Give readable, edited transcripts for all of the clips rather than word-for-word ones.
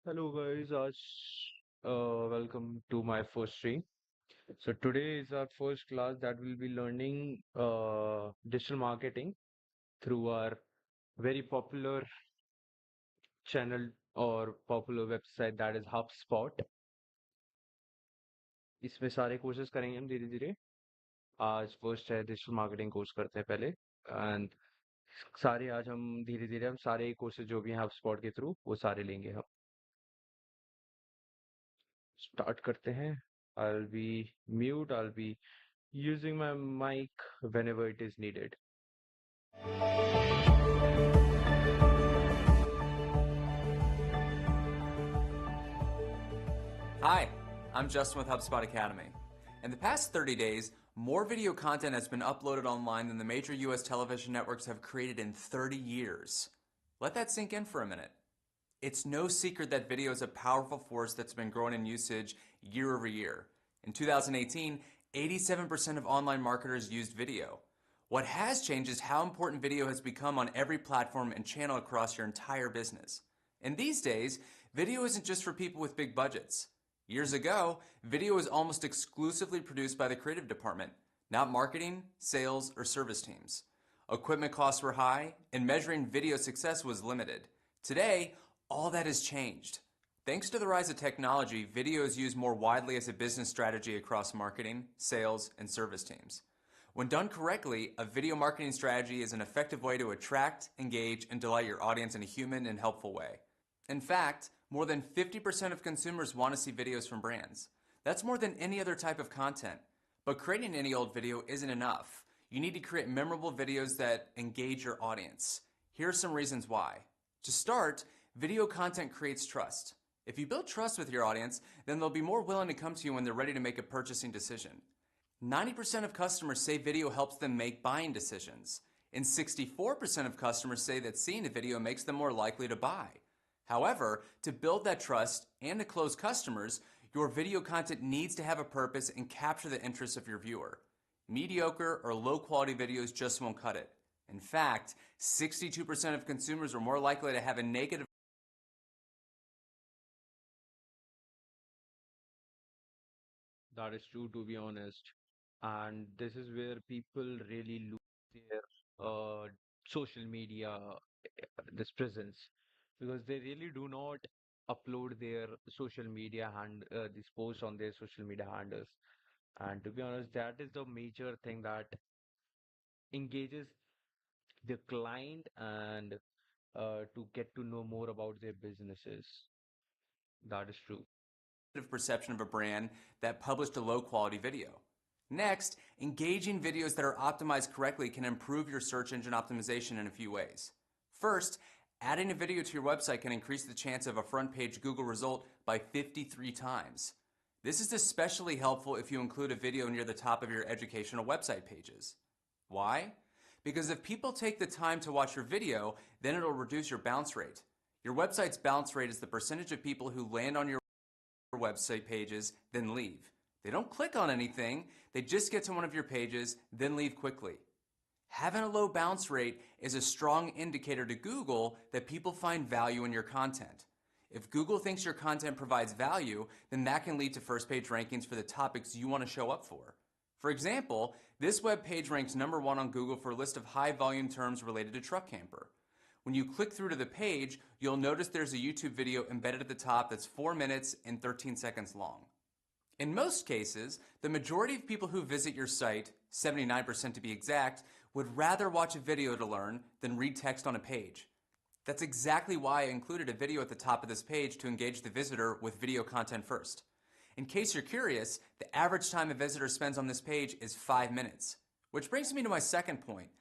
Hello guys, welcome to my first stream. So today is our first class that we'll be learning digital marketing through our very popular channel or popular website that is HubSpot. इसमें सारे courses करेंगे हम धीरे धीरे. आज first है digital marketing course करते हैं पहले एंड सारे आज हम धीरे धीरे हम सारे कोर्सेज जो भी हैं HubSpot के थ्रू वो सारे लेंगे हम. स्टार्ट करते हैं. I'll be mute. I'll be using my mic whenever it is needed. Hi, I'm Justin with HubSpot Academy. In the past 30 days, more video content has been uploaded online than the major US television networks have created in 30 years. Let that sink in for a minute. It's no secret that video is a powerful force that's been growing in usage year over year. In 2018, 87% of online marketers used video. What has changed is how important video has become on every platform and channel across your entire business. And these days, video isn't just for people with big budgets. Years ago, video was almost exclusively produced by the creative department, not marketing, sales, or service teams. Equipment costs were high, and measuring video success was limited. Today, all that has changed. Thanks to the rise of technology, video is used more widely as a business strategy across marketing, sales, and service teams. When done correctly, a video marketing strategy is an effective way to attract, engage, and delight your audience in a human and helpful way. In fact, more than 50% of consumers want to see videos from brands. That's more than any other type of content. But creating any old video isn't enough. You need to create memorable videos that engage your audience. Here are some reasons why. To start, video content creates trust. If you build trust with your audience, then they'll be more willing to come to you when they're ready to make a purchasing decision. 90% of customers say video helps them make buying decisions. And 64% of customers say that seeing a video makes them more likely to buy. However, to build that trust and to close customers, your video content needs to have a purpose and capture the interest of your viewer. Mediocre or low quality videos just won't cut it. In fact, 62% of consumers are more likely to have a negative. That is true, to be honest. And this is where people really lose their social media this presence because they really do not upload their social media these posts on their social media handles. And to be honest, that is the major thing that engages the client and to get to know more about their businesses. That is true. Perception of a brand that published a low quality video. Next, engaging videos that are optimized correctly can improve your search engine optimization in a few ways. First, adding a video to your website can increase the chance of a front page Google result by 53 times. This is especially helpful if you include a video near the top of your educational website pages. Why? Because if people take the time to watch your video, then it'll reduce your bounce rate. Your website's bounce rate is the percentage of people who land on your website pages, then leave. They don't click on anything, they just get to one of your pages, then leave quickly. Having a low bounce rate is a strong indicator to Google that people find value in your content. If Google thinks your content provides value, then that can lead to first page rankings for the topics you want to show up for. For example, this web page ranks #1 on Google for a list of high volume terms related to truck camper. When you click through to the page, you'll notice there's a YouTube video embedded at the top that's 4 minutes and 13 seconds long. In most cases, the majority of people who visit your site, 79% to be exact, would rather watch a video to learn than read text on a page. That's exactly why I included a video at the top of this page to engage the visitor with video content first. In case you're curious, the average time a visitor spends on this page is 5 minutes. Which brings me to my second point.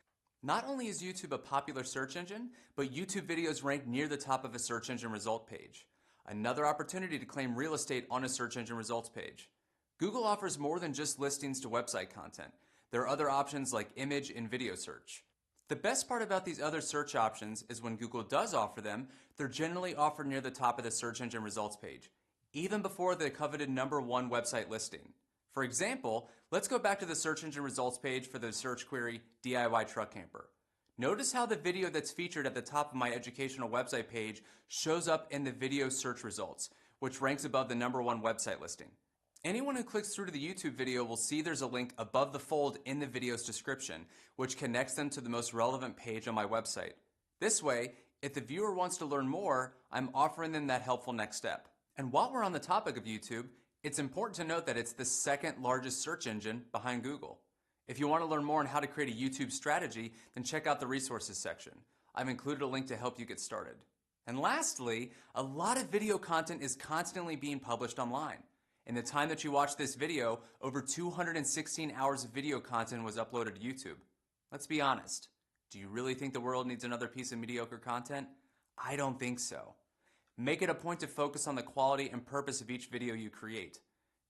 Not only is YouTube a popular search engine, but YouTube videos rank near the top of a search engine result page. Another opportunity to claim real estate on a search engine results page. Google offers more than just listings to website content. There are other options like image and video search. The best part about these other search options is when Google does offer them, they're generally offered near the top of the search engine results page, even before the coveted #1 website listing. For example, let's go back to the search engine results page for the search query DIY truck camper. Notice how the video that's featured at the top of my educational website page shows up in the video search results, which ranks above the #1 website listing. Anyone who clicks through to the YouTube video will see there's a link above the fold in the video's description, which connects them to the most relevant page on my website. This way, if the viewer wants to learn more, I'm offering them that helpful next step. And while we're on the topic of YouTube, it's important to note that it's the second largest search engine behind Google. If you want to learn more on how to create a YouTube strategy, then check out the resources section. I've included a link to help you get started. And lastly, a lot of video content is constantly being published online. In the time that you watched this video, over 216 hours of video content was uploaded to YouTube. Let's be honest. Do you really think the world needs another piece of mediocre content? I don't think so. Make it a point to focus on the quality and purpose of each video you create.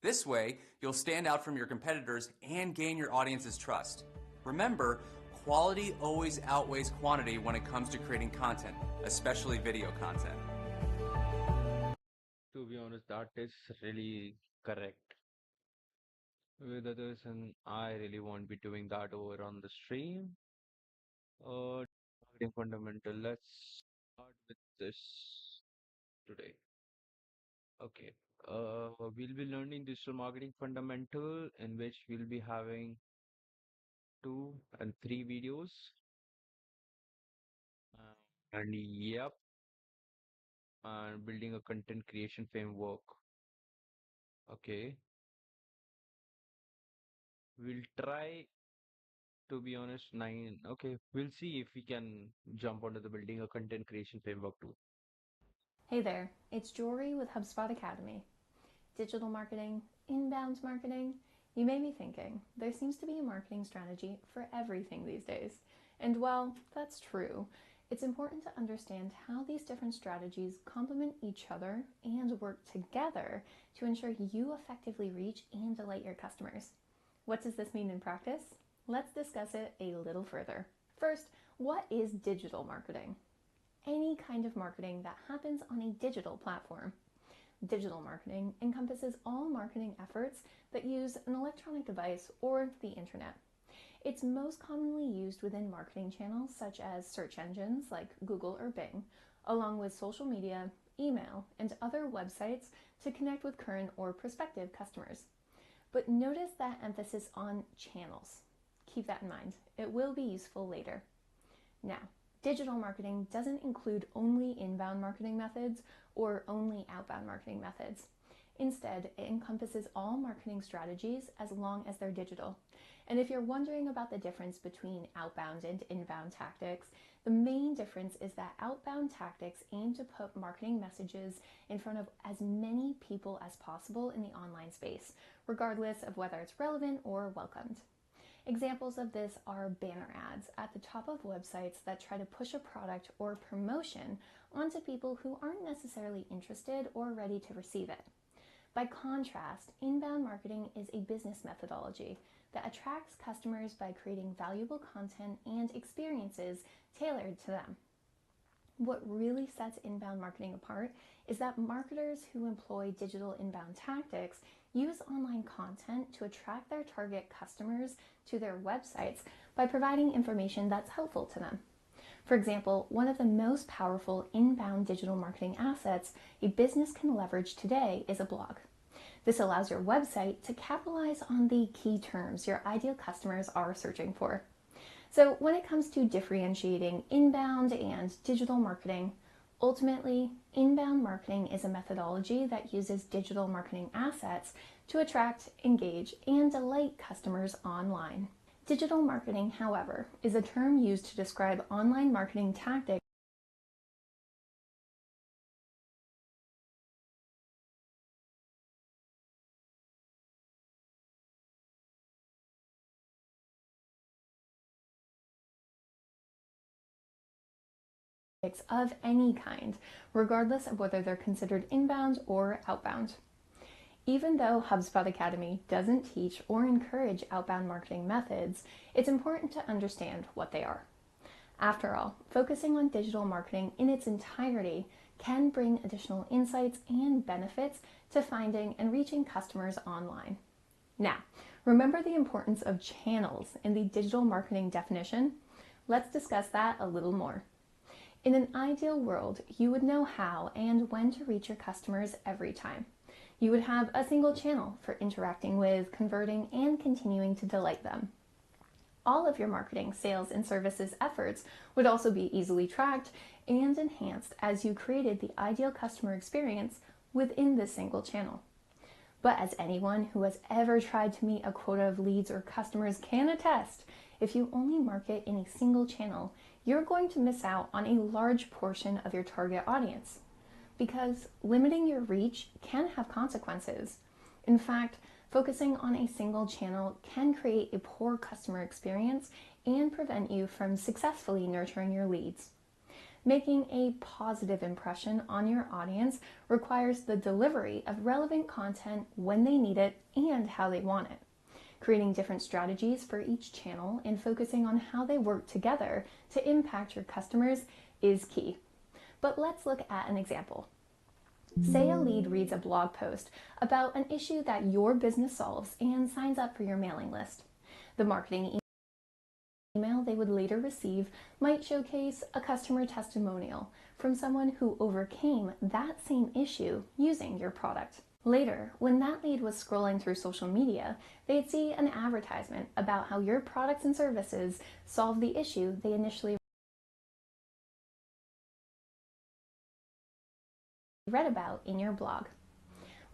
This way, you'll stand out from your competitors and gain your audience's trust. Remember, quality always outweighs quantity when it comes to creating content, especially video content. To be honest, that is really correct with others, and I really won't be doing that over on the stream. Marketing fundamental. Let's start with this today. Okay. We'll be learning digital marketing fundamental, in which we'll be having 2 and 3 videos. And yep, and building a content creation framework. Okay. We'll try, to be honest, 9. Okay, we'll see if we can jump onto the building a content creation framework too. Hey there, it's Jory with HubSpot Academy. Digital marketing, inbound marketing. You may be thinking, there seems to be a marketing strategy for everything these days. And while that's true, it's important to understand how these different strategies complement each other and work together to ensure you effectively reach and delight your customers. What does this mean in practice? Let's discuss it a little further. First, what is digital marketing? Any kind of marketing that happens on a digital platform. Digital marketing encompasses all marketing efforts that use an electronic device or the internet. It's most commonly used within marketing channels such as search engines like Google or Bing, along with social media, email, and other websites to connect with current or prospective customers. But notice that emphasis on channels. Keep that in mind. It will be useful later. Now, digital marketing doesn't include only inbound marketing methods or only outbound marketing methods. Instead, it encompasses all marketing strategies as long as they're digital. And if you're wondering about the difference between outbound and inbound tactics, the main difference is that outbound tactics aim to put marketing messages in front of as many people as possible in the online space, regardless of whether it's relevant or welcomed. Examples of this are banner ads at the top of websites that try to push a product or promotion onto people who aren't necessarily interested or ready to receive it. By contrast, inbound marketing is a business methodology that attracts customers by creating valuable content and experiences tailored to them. What really sets inbound marketing apart is that marketers who employ digital inbound tactics use online content to attract their target customers to their websites by providing information that's helpful to them. For example, one of the most powerful inbound digital marketing assets a business can leverage today is a blog. This allows your website to capitalize on the key terms your ideal customers are searching for. So when it comes to differentiating inbound and digital marketing, ultimately, inbound marketing is a methodology that uses digital marketing assets to attract, engage, and delight customers online. Digital marketing, however, is a term used to describe online marketing tactics of any kind, regardless of whether they're considered inbound or outbound. Even though HubSpot Academy doesn't teach or encourage outbound marketing methods, it's important to understand what they are. After all, focusing on digital marketing in its entirety can bring additional insights and benefits to finding and reaching customers online. Now, remember the importance of channels in the digital marketing definition? let's discuss that a little more. In an ideal world, you would know how and when to reach your customers every time. You would have a single channel for interacting with, converting, and continuing to delight them. All of your marketing, sales, and services efforts would also be easily tracked and enhanced as you created the ideal customer experience within this single channel. But as anyone who has ever tried to meet a quota of leads or customers can attest, if you only market in a single channel, you're going to miss out on a large portion of your target audience, because limiting your reach can have consequences. In fact, focusing on a single channel can create a poor customer experience and prevent you from successfully nurturing your leads. Making a positive impression on your audience requires the delivery of relevant content when they need it and how they want it. Creating different strategies for each channel and focusing on how they work together to impact your customers is key. But let's look at an example. Say a lead reads a blog post about an issue that your business solves and signs up for your mailing list. The marketing email they would later receive might showcase a customer testimonial from someone who overcame that same issue using your product. Later, when that lead was scrolling through social media, they'd see an advertisement about how your products and services solve the issue they initially read about in your blog.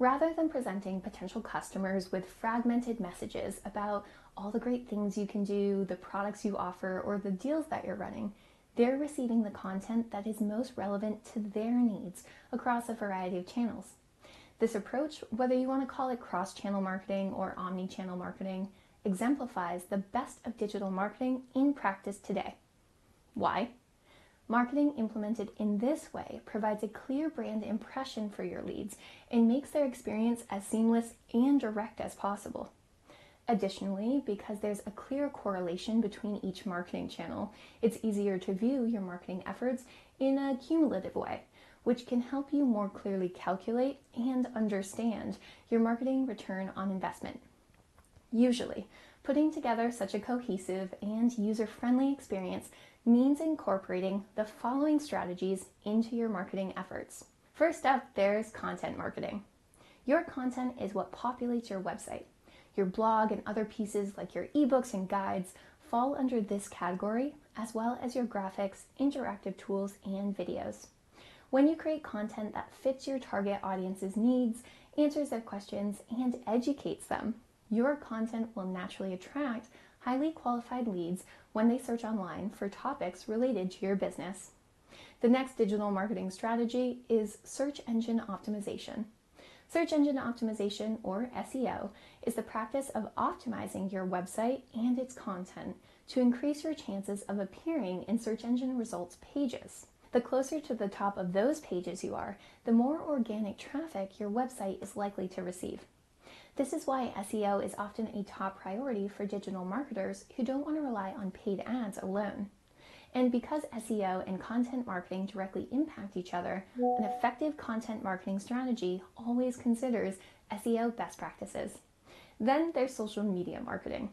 Rather than presenting potential customers with fragmented messages about all the great things you can do, the products you offer, or the deals that you're running, they're receiving the content that is most relevant to their needs across a variety of channels. This approach, whether you want to call it cross-channel marketing or omni-channel marketing, exemplifies the best of digital marketing in practice today. Why? Marketing implemented in this way provides a clear brand impression for your leads and makes their experience as seamless and direct as possible. Additionally, because there's a clear correlation between each marketing channel, it's easier to view your marketing efforts in a cumulative way, which can help you more clearly calculate and understand your marketing return on investment. Usually, putting together such a cohesive and user-friendly experience means incorporating the following strategies into your marketing efforts. First up, there's content marketing. Your content is what populates your website. Your blog and other pieces like your ebooks and guides fall under this category, as well as your graphics, interactive tools, and videos. When you create content that fits your target audience's needs, answers their questions, and educates them, your content will naturally attract highly qualified leads when they search online for topics related to your business. The next digital marketing strategy is search engine optimization. Search engine optimization, or SEO, is the practice of optimizing your website and its content to increase your chances of appearing in search engine results pages. The closer to the top of those pages you are, the more organic traffic your website is likely to receive. This is why SEO is often a top priority for digital marketers who don't want to rely on paid ads alone. And because SEO and content marketing directly impact each other, an effective content marketing strategy always considers SEO best practices. Then there's social media marketing.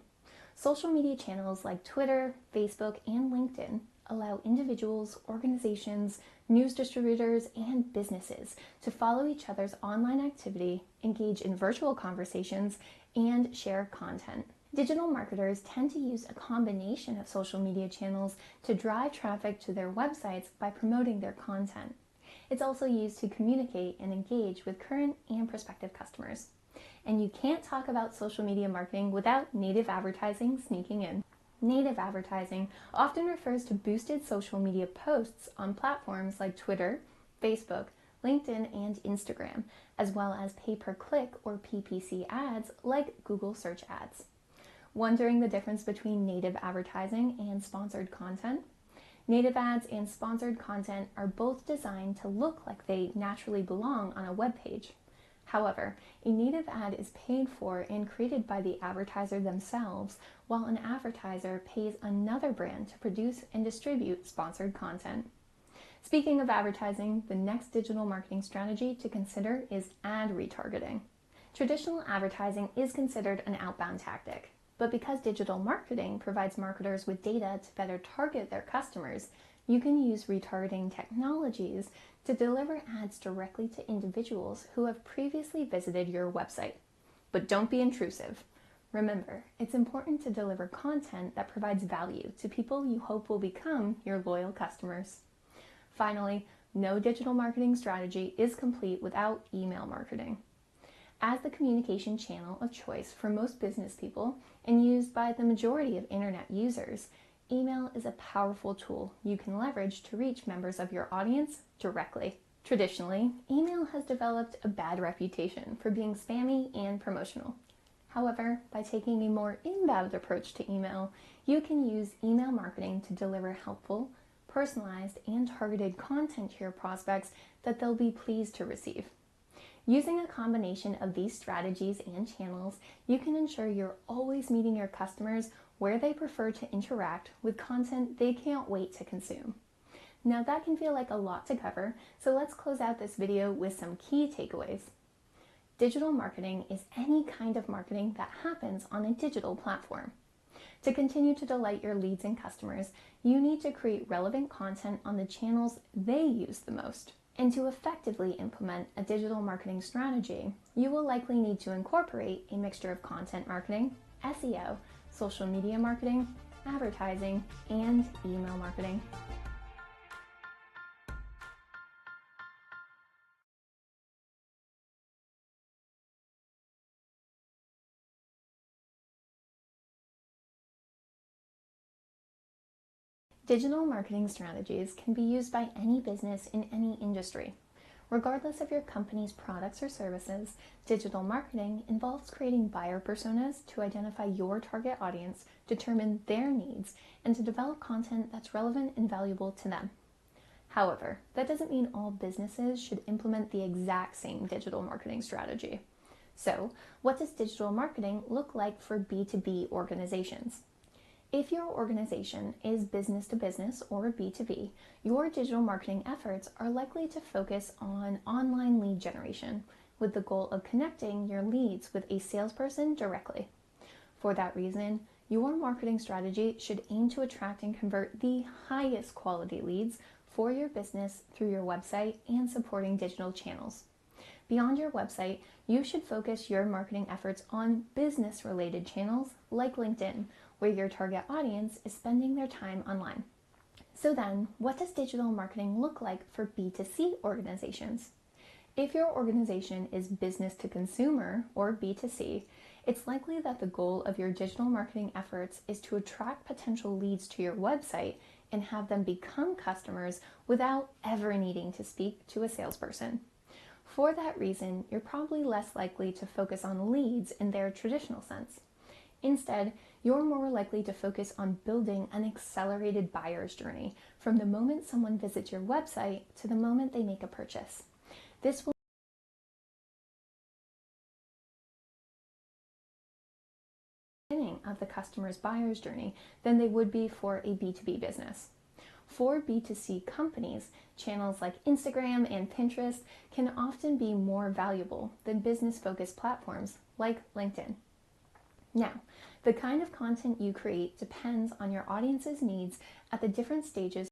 Social media channels like Twitter, Facebook, and LinkedIn allow individuals, organizations, news distributors, and businesses to follow each other's online activity, engage in virtual conversations, and share content. Digital marketers tend to use a combination of social media channels to drive traffic to their websites by promoting their content. It's also used to communicate and engage with current and prospective customers. And you can't talk about social media marketing without native advertising sneaking in. Native advertising often refers to boosted social media posts on platforms like Twitter, Facebook, LinkedIn, and Instagram, as well as pay-per-click or PPC ads like Google search ads. Wondering the difference between native advertising and sponsored content? Native ads and sponsored content are both designed to look like they naturally belong on a web page. However, a native ad is paid for and created by the advertiser themselves, while an advertiser pays another brand to produce and distribute sponsored content. Speaking of advertising, the next digital marketing strategy to consider is ad retargeting. Traditional advertising is considered an outbound tactic, But because digital marketing provides marketers with data to better target their customers, you can use retargeting technologies to deliver ads directly to individuals who have previously visited your website. But don't be intrusive. Remember, it's important to deliver content that provides value to people you hope will become your loyal customers. Finally, no digital marketing strategy is complete without email marketing. As the communication channel of choice for most business people and used by the majority of internet users, email is a powerful tool you can leverage to reach members of your audience directly. Traditionally, email has developed a bad reputation for being spammy and promotional. However, by taking a more inbound approach to email, you can use email marketing to deliver helpful, personalized, and targeted content to your prospects that they'll be pleased to receive. Using a combination of these strategies and channels, you can ensure you're always meeting your customers where they prefer to interact with content they can't wait to consume. Now that can feel like a lot to cover, so let's close out this video with some key takeaways. Digital marketing is any kind of marketing that happens on a digital platform. To continue to delight your leads and customers, you need to create relevant content on the channels they use the most. And to effectively implement a digital marketing strategy, you will likely need to incorporate a mixture of content marketing, SEO, social media marketing, advertising, and email marketing. Digital marketing strategies can be used by any business in any industry. Regardless of your company's products or services, digital marketing involves creating buyer personas to identify your target audience, determine their needs, and to develop content that's relevant and valuable to them. However, that doesn't mean all businesses should implement the exact same digital marketing strategy. So, what does digital marketing look like for B2B organizations? If your organization is business to business or B2B, your digital marketing efforts are likely to focus on online lead generation with the goal of connecting your leads with a salesperson directly. For that reason, your marketing strategy should aim to attract and convert the highest quality leads for your business through your website and supporting digital channels. Beyond your website, you should focus your marketing efforts on business-related channels like LinkedIn, where your target audience is spending their time online. So then, what does digital marketing look like for B2C organizations? If your organization is business to consumer or B2C, it's likely that the goal of your digital marketing efforts is to attract potential leads to your website and have them become customers without ever needing to speak to a salesperson. For that reason, you're probably less likely to focus on leads in their traditional sense. Instead, you're more likely to focus on building an accelerated buyer's journey from the moment someone visits your website to the moment they make a purchase. This will be the beginning of the customer's buyer's journey than they would be for a B2B business. For B2C companies, channels like Instagram and Pinterest can often be more valuable than business-focused platforms like LinkedIn. Now, the kind of content you create depends on your audience's needs at the different stages.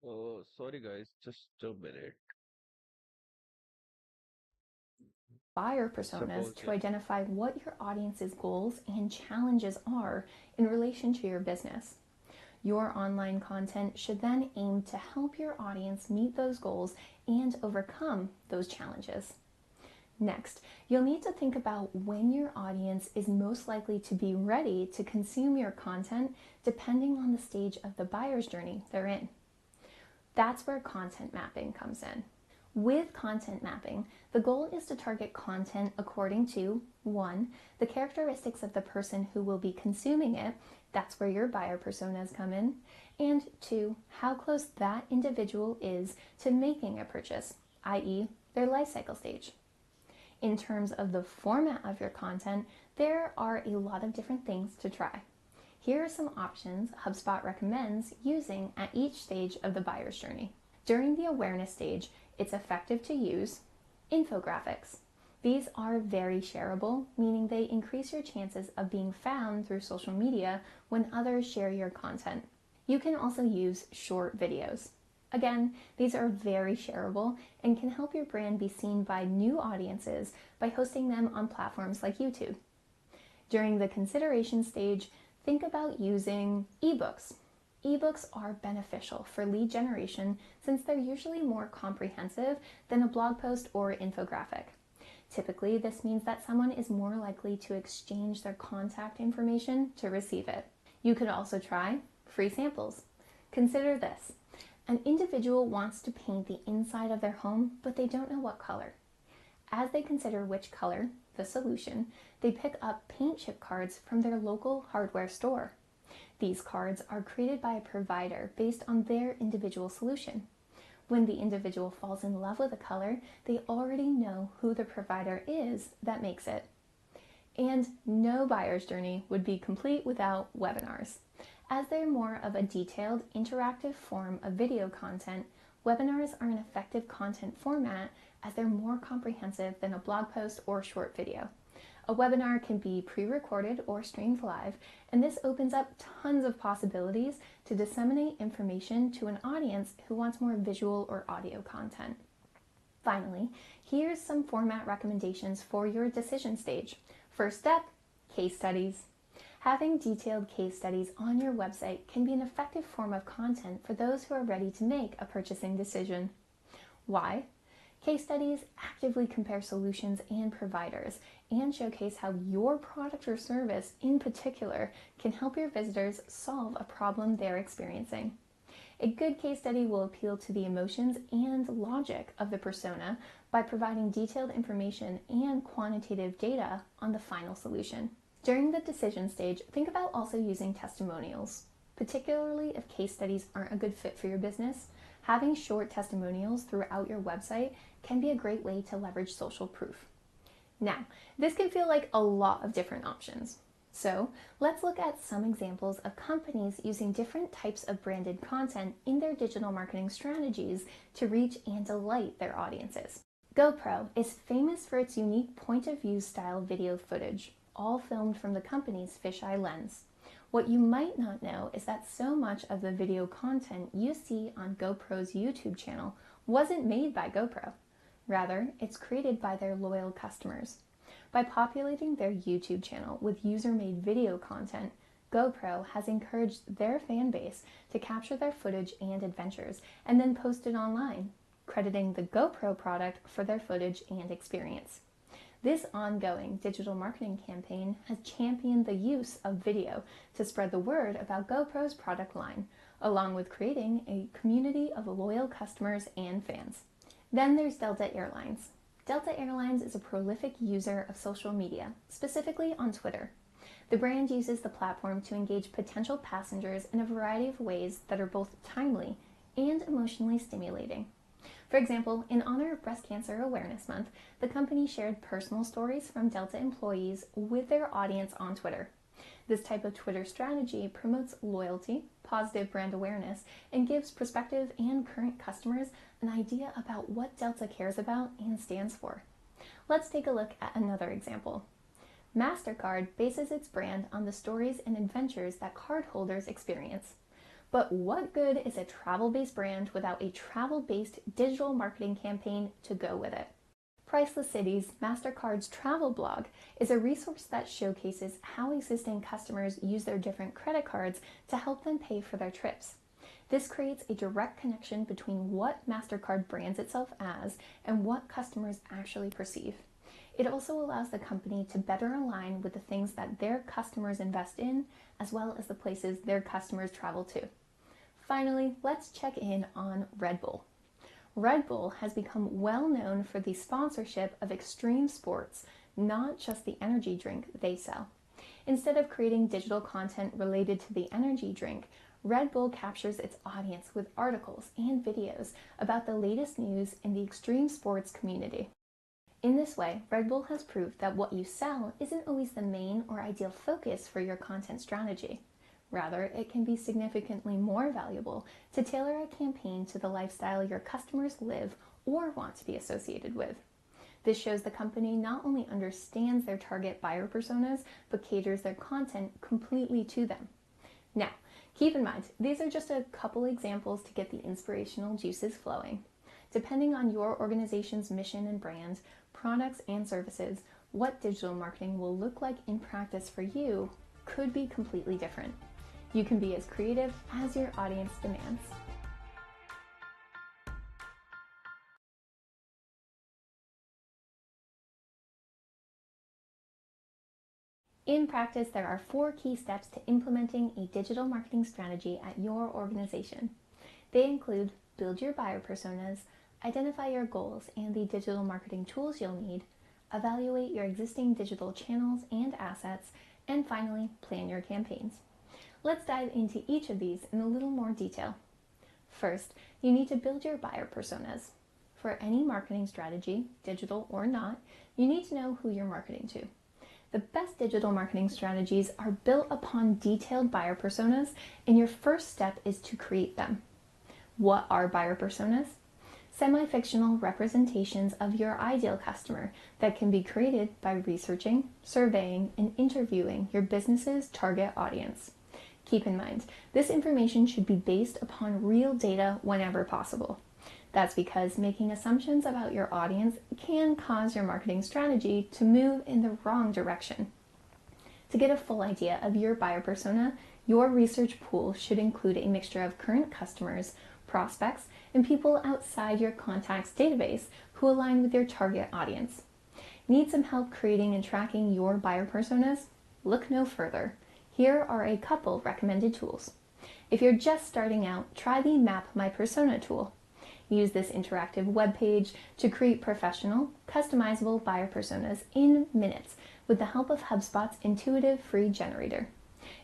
Oh, sorry guys, just a minute. Buyer personas Suppose, to yeah. identify what your audience's goals and challenges are in relation to your business. Your online content should then aim to help your audience meet those goals and overcome those challenges. Next, you'll need to think about when your audience is most likely to be ready to consume your content depending on the stage of the buyer's journey they're in. That's where content mapping comes in. With content mapping, the goal is to target content according to 1. The characteristics of the person who will be consuming it, that's where your buyer personas come in, and 2. How close that individual is to making a purchase, i.e. their life cycle stage. In terms of the format of your content, there are a lot of different things to try. Here are some options HubSpot recommends using at each stage of the buyer's journey. During the awareness stage, it's effective to use infographics. These are very shareable, meaning they increase your chances of being found through social media when others share your content. You can also use short videos. Again, these are very shareable and can help your brand be seen by new audiences by hosting them on platforms like YouTube. During the consideration stage, think about using ebooks. Ebooks are beneficial for lead generation since they're usually more comprehensive than a blog post or infographic. Typically, this means that someone is more likely to exchange their contact information to receive it. You could also try free samples. Consider this. An individual wants to paint the inside of their home, but they don't know what color. As they consider which color, the solution, they pick up paint chip cards from their local hardware store. These cards are created by a provider based on their individual solution. When the individual falls in love with a color, they already know who the provider is that makes it. And no buyer's journey would be complete without webinars. As they're more of a detailed, interactive form of video content, webinars are an effective content format as they're more comprehensive than a blog post or short video. A webinar can be pre-recorded or streamed live, and this opens up tons of possibilities to disseminate information to an audience who wants more visual or audio content. Finally, here's some format recommendations for your decision stage. First step, case studies. Having detailed case studies on your website can be an effective form of content for those who are ready to make a purchasing decision. Why? Case studies actively compare solutions and providers and showcase how your product or service in particular can help your visitors solve a problem they're experiencing. A good case study will appeal to the emotions and logic of the persona by providing detailed information and quantitative data on the final solution. During the decision stage, think about also using testimonials. Particularly if case studies aren't a good fit for your business, having short testimonials throughout your website can be a great way to leverage social proof. Now, this can feel like a lot of different options. So let's look at some examples of companies using different types of branded content in their digital marketing strategies to reach and delight their audiences. GoPro is famous for its unique point of view style video footage, all filmed from the company's fisheye lens. What you might not know is that so much of the video content you see on GoPro's YouTube channel wasn't made by GoPro. Rather, it's created by their loyal customers. By populating their YouTube channel with user-made video content, GoPro has encouraged their fan base to capture their footage and adventures and then post it online, crediting the GoPro product for their footage and experience. This ongoing digital marketing campaign has championed the use of video to spread the word about GoPro's product line, along with creating a community of loyal customers and fans. Then there's Delta Airlines. Delta Airlines is a prolific user of social media, specifically on Twitter. The brand uses the platform to engage potential passengers in a variety of ways that are both timely and emotionally stimulating. For example, in honor of Breast Cancer Awareness Month, the company shared personal stories from Delta employees with their audience on Twitter. This type of Twitter strategy promotes loyalty, positive brand awareness, and gives prospective and current customers an idea about what Delta cares about and stands for. Let's take a look at another example. MasterCard bases its brand on the stories and adventures that cardholders experience. But what good is a travel-based brand without a travel-based digital marketing campaign to go with it? Priceless Cities, MasterCard's travel blog, is a resource that showcases how existing customers use their different credit cards to help them pay for their trips. This creates a direct connection between what MasterCard brands itself as and what customers actually perceive. It also allows the company to better align with the things that their customers invest in, as well as the places their customers travel to. Finally, let's check in on Red Bull. Red Bull has become well known for the sponsorship of extreme sports, not just the energy drink they sell. Instead of creating digital content related to the energy drink, Red Bull captures its audience with articles and videos about the latest news in the extreme sports community. In this way, Red Bull has proved that what you sell isn't always the main or ideal focus for your content strategy. Rather, it can be significantly more valuable to tailor a campaign to the lifestyle your customers live or want to be associated with. This shows the company not only understands their target buyer personas, but caters their content completely to them. Now, keep in mind, these are just a couple examples to get the inspirational juices flowing. Depending on your organization's mission and brand, products and services, what digital marketing will look like in practice for you could be completely different. You can be as creative as your audience demands. In practice, there are 4 key steps to implementing a digital marketing strategy at your organization. They include build your buyer personas, identify your goals and the digital marketing tools you'll need, evaluate your existing digital channels and assets, and finally, plan your campaigns. Let's dive into each of these in a little more detail. First, you need to build your buyer personas. For any marketing strategy, digital or not, you need to know who you're marketing to. The best digital marketing strategies are built upon detailed buyer personas, and your first step is to create them. What are buyer personas? Semi-fictional representations of your ideal customer that can be created by researching, surveying, and interviewing your business's target audience. Keep in mind, this information should be based upon real data whenever possible. That's because making assumptions about your audience can cause your marketing strategy to move in the wrong direction. To get a full idea of your buyer persona, your research pool should include a mixture of current customers, prospects, and people outside your contacts database who align with your target audience. Need some help creating and tracking your buyer personas? Look no further. Here are a couple recommended tools. If you're just starting out, try the Map My Persona tool. Use this interactive web page to create professional, customizable buyer personas in minutes with the help of HubSpot's intuitive free generator.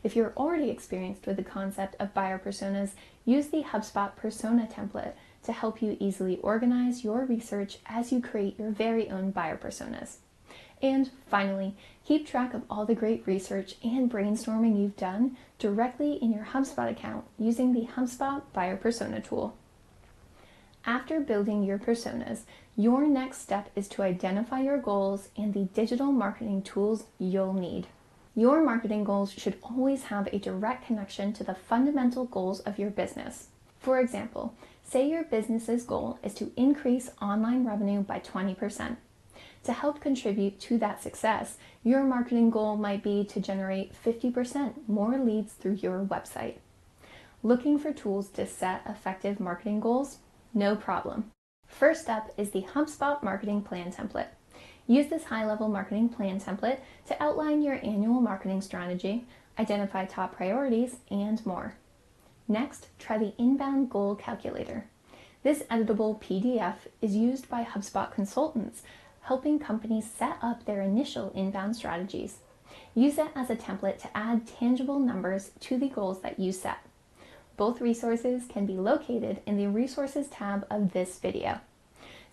If you're already experienced with the concept of buyer personas, use the HubSpot Persona template to help you easily organize your research as you create your very own buyer personas. And finally, keep track of all the great research and brainstorming you've done directly in your HubSpot account using the HubSpot Buyer Persona tool. After building your personas, your next step is to identify your goals and the digital marketing tools you'll need. Your marketing goals should always have a direct connection to the fundamental goals of your business. For example, say your business's goal is to increase online revenue by 20%. To help contribute to that success, your marketing goal might be to generate 50% more leads through your website. Looking for tools to set effective marketing goals? No problem. First up is the HubSpot Marketing Plan template. Use this high-level marketing plan template to outline your annual marketing strategy, identify top priorities, and more. Next, try the Inbound Goal Calculator. This editable PDF is used by HubSpot consultants, helping companies set up their initial inbound strategies. Use it as a template to add tangible numbers to the goals that you set. Both resources can be located in the Resources tab of this video.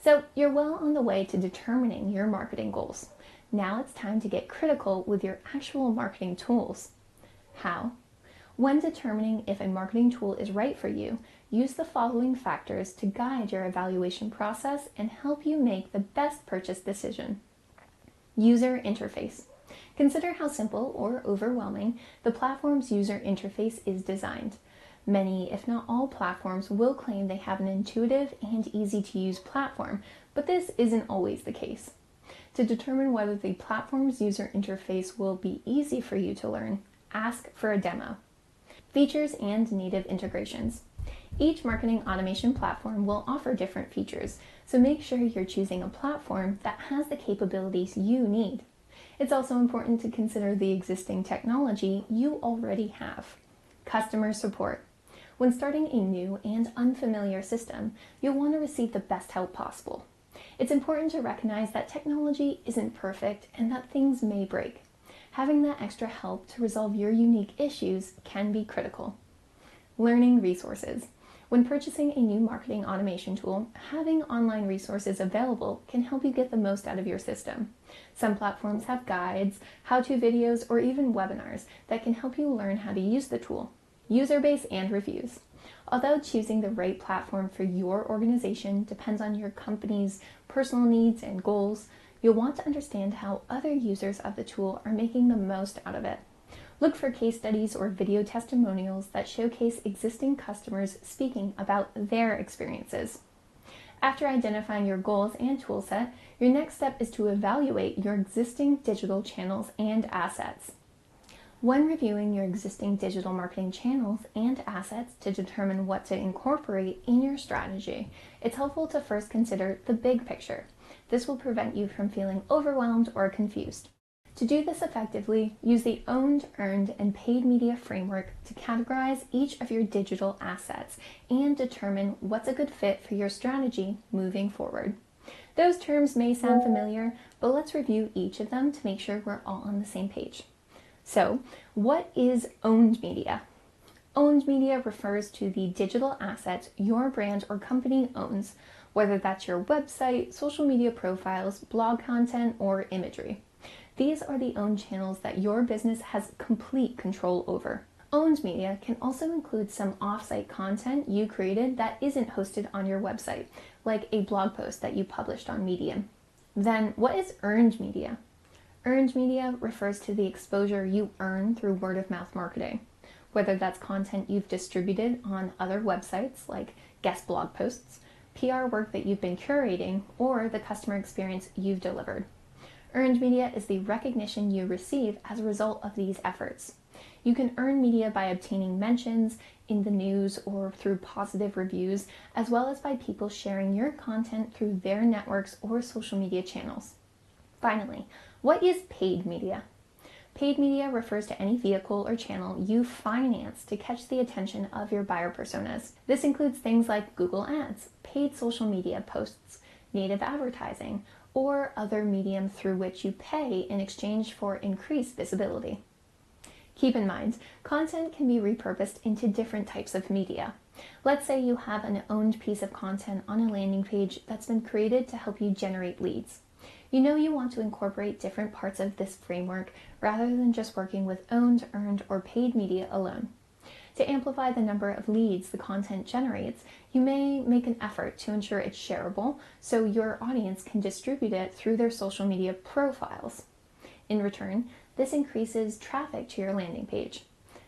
So you're well on the way to determining your marketing goals. Now it's time to get critical with your actual marketing tools. How? When determining if a marketing tool is right for you, use the following factors to guide your evaluation process and help you make the best purchase decision. User interface. Consider how simple or overwhelming the platform's user interface is designed. Many, if not all, platforms will claim they have an intuitive and easy-to-use platform, but this isn't always the case. To determine whether the platform's user interface will be easy for you to learn, ask for a demo. Features and native integrations. Each marketing automation platform will offer different features, so make sure you're choosing a platform that has the capabilities you need. It's also important to consider the existing technology you already have. Customer support. When starting a new and unfamiliar system, you'll want to receive the best help possible. It's important to recognize that technology isn't perfect and that things may break. Having that extra help to resolve your unique issues can be critical. Learning resources. When purchasing a new marketing automation tool, having online resources available can help you get the most out of your system. Some platforms have guides, how-to videos, or even webinars that can help you learn how to use the tool. User base and reviews. Although choosing the right platform for your organization depends on your company's personal needs and goals, you'll want to understand how other users of the tool are making the most out of it. Look for case studies or video testimonials that showcase existing customers speaking about their experiences. After identifying your goals and toolset, your next step is to evaluate your existing digital channels and assets. When reviewing your existing digital marketing channels and assets to determine what to incorporate in your strategy, it's helpful to first consider the big picture. This will prevent you from feeling overwhelmed or confused. To do this effectively, use the owned, earned, and paid media framework to categorize each of your digital assets and determine what's a good fit for your strategy moving forward. Those terms may sound familiar, but let's review each of them to make sure we're all on the same page. So, what is owned media? Owned media refers to the digital assets your brand or company owns, whether that's your website, social media profiles, blog content, or imagery. These are the owned channels that your business has complete control over. Owned media can also include some off-site content you created that isn't hosted on your website, like a blog post that you published on Medium. Then, what is earned media? Earned media refers to the exposure you earn through word-of-mouth marketing, whether that's content you've distributed on other websites like guest blog posts, PR work that you've been curating, or the customer experience you've delivered. Earned media is the recognition you receive as a result of these efforts. You can earn media by obtaining mentions in the news or through positive reviews, as well as by people sharing your content through their networks or social media channels. Finally, what is paid media? Paid media refers to any vehicle or channel you finance to catch the attention of your buyer personas. This includes things like Google Ads, paid social media posts, native advertising, or other medium through which you pay in exchange for increased visibility. Keep in mind, content can be repurposed into different types of media. Let's say you have an owned piece of content on a landing page that's been created to help you generate leads. You know you want to incorporate different parts of this framework rather than just working with owned, earned, or paid media alone. To amplify the number of leads the content generates, you may make an effort to ensure it's shareable so your audience can distribute it through their social media profiles. In return, this increases traffic to your landing page.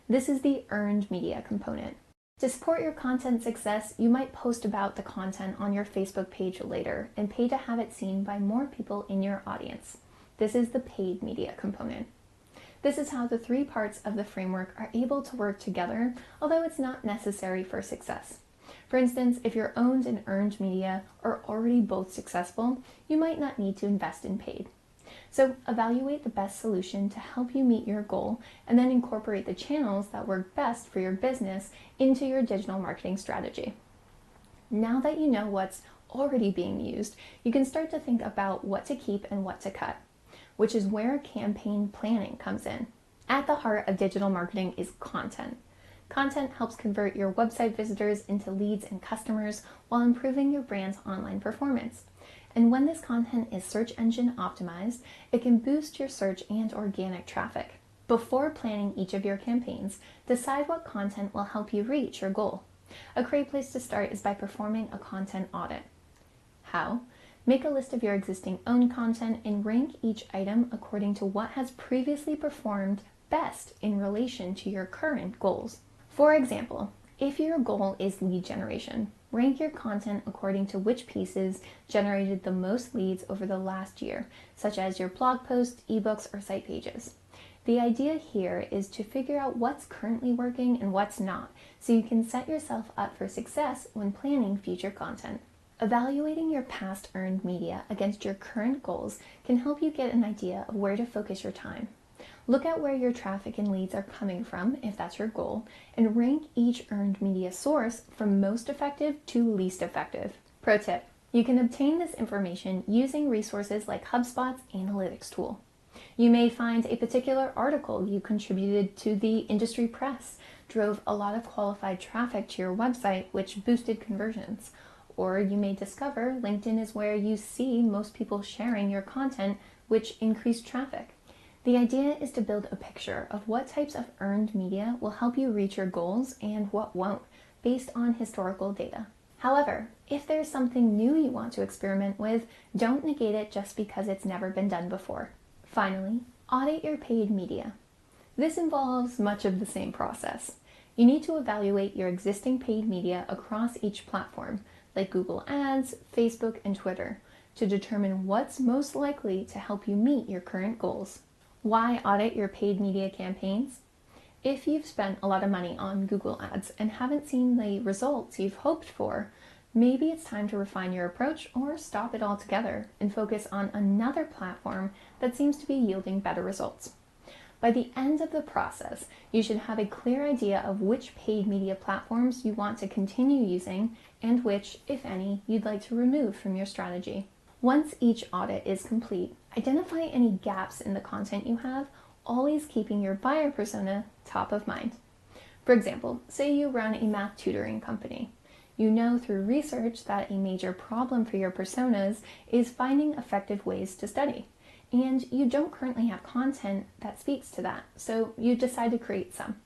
This is the earned media component. To support your content success, you might post about the content on your Facebook page later and pay to have it seen by more people in your audience. This is the paid media component. This is how the three parts of the framework are able to work together, although it's not necessary for success. For instance, if your owned and earned media are already both successful, you might not need to invest in paid. So evaluate the best solution to help you meet your goal and then incorporate the channels that work best for your business into your digital marketing strategy. Now that you know what's already being used, you can start to think about what to keep and what to cut, which is where campaign planning comes in. At the heart of digital marketing is content. Content helps convert your website visitors into leads and customers while improving your brand's online performance. And when this content is search engine optimized, it can boost your search and organic traffic. Before planning each of your campaigns, decide what content will help you reach your goal. A great place to start is by performing a content audit. How? Make a list of your existing owned content and rank each item according to what has previously performed best in relation to your current goals. For example, if your goal is lead generation, rank your content according to which pieces generated the most leads over the last year, such as your blog posts, ebooks, or site pages. The idea here is to figure out what's currently working and what's not, so you can set yourself up for success when planning future content. Evaluating your past earned media against your current goals can help you get an idea of where to focus your time. Look at where your traffic and leads are coming from, if that's your goal, and rank each earned media source from most effective to least effective. Pro tip: you can obtain this information using resources like HubSpot's analytics tool. You may find a particular article you contributed to the industry press drove a lot of qualified traffic to your website, which boosted conversions. Or you may discover LinkedIn is where you see most people sharing your content, which increased traffic. The idea is to build a picture of what types of earned media will help you reach your goals and what won't, based on historical data. However, if there's something new you want to experiment with, don't negate it just because it's never been done before. Finally, audit your paid media. This involves much of the same process. You need to evaluate your existing paid media across each platform, like Google Ads, Facebook, and Twitter, to determine what's most likely to help you meet your current goals. Why audit your paid media campaigns? If you've spent a lot of money on Google Ads and haven't seen the results you've hoped for, maybe it's time to refine your approach or stop it altogether and focus on another platform that seems to be yielding better results. By the end of the process, you should have a clear idea of which paid media platforms you want to continue using and which, if any, you'd like to remove from your strategy. Once each audit is complete, identify any gaps in the content you have, always keeping your buyer persona top of mind. For example, say you run a math tutoring company. You know through research that a major problem for your personas is finding effective ways to study. And you don't currently have content that speaks to that, so you decide to create some.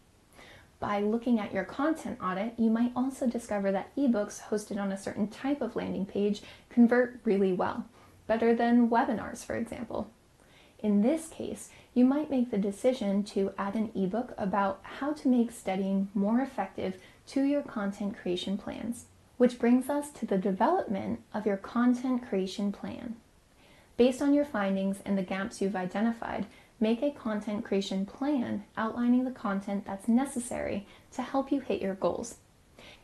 By looking at your content audit, you might also discover that ebooks hosted on a certain type of landing page convert really well, better than webinars, for example. In this case, you might make the decision to add an ebook about how to make studying more effective to your content creation plans, which brings us to the development of your content creation plan. Based on your findings and the gaps you've identified, make a content creation plan outlining the content that's necessary to help you hit your goals.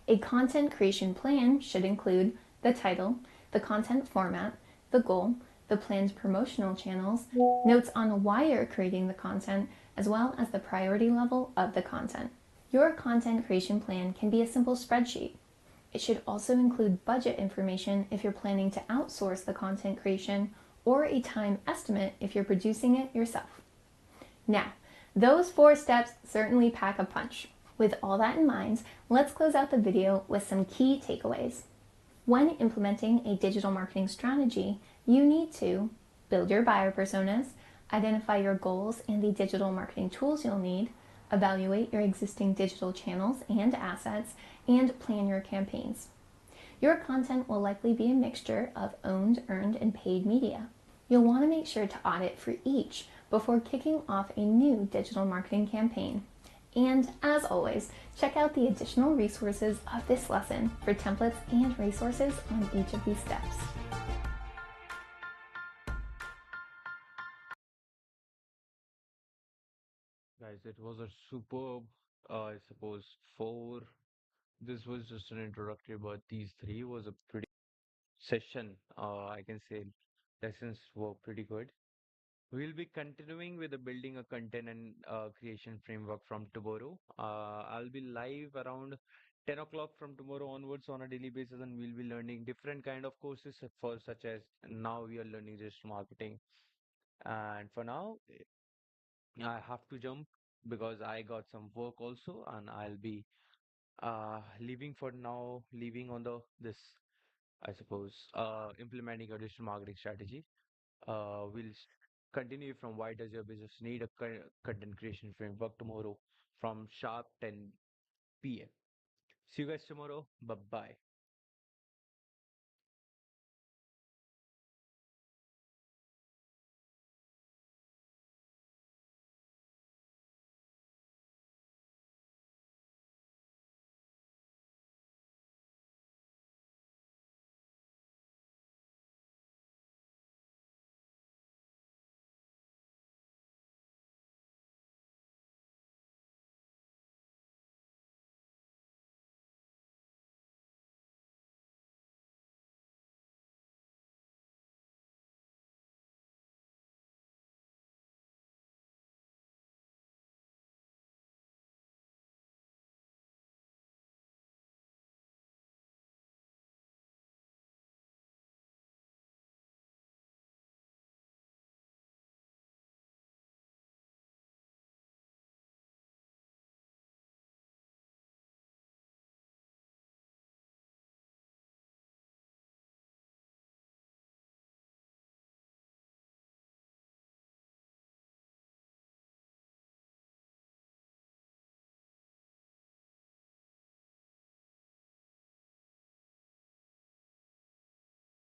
A content creation plan should include the title, the content format, the goal, the plan's promotional channels, notes on why you're creating the content, as well as the priority level of the content. Your content creation plan can be a simple spreadsheet. It should also include budget information if you're planning to outsource the content creation, or a time estimate if you're producing it yourself. Now, those 4 steps certainly pack a punch. With all that in mind, let's close out the video with some key takeaways. When implementing a digital marketing strategy, you need to build your buyer personas, identify your goals and the digital marketing tools you'll need, evaluate your existing digital channels and assets, and plan your campaigns. Your content will likely be a mixture of owned, earned, and paid media. You'll want to make sure to audit for each before kicking off a new digital marketing campaign. And as always, check out the additional resources of this lesson for templates and resources on each of these steps. Guys, it was a superb, I suppose, 4. This was just an introductory, but these 3 was a pretty session. I can say lessons were pretty good. We'll be continuing with the building a content and creation framework from tomorrow. I'll be live around 10 o'clock from tomorrow onwards on a daily basis, and we'll be learning different kind of courses for such as now we are learning digital marketing. And for now, I have to jump because I got some work also, and I'll be leaving for now, leaving on the this I suppose implementing a digital marketing strategy. We'll continue from why does your business need a content creation framework tomorrow from sharp 10 p.m. See you guys tomorrow. Bye bye.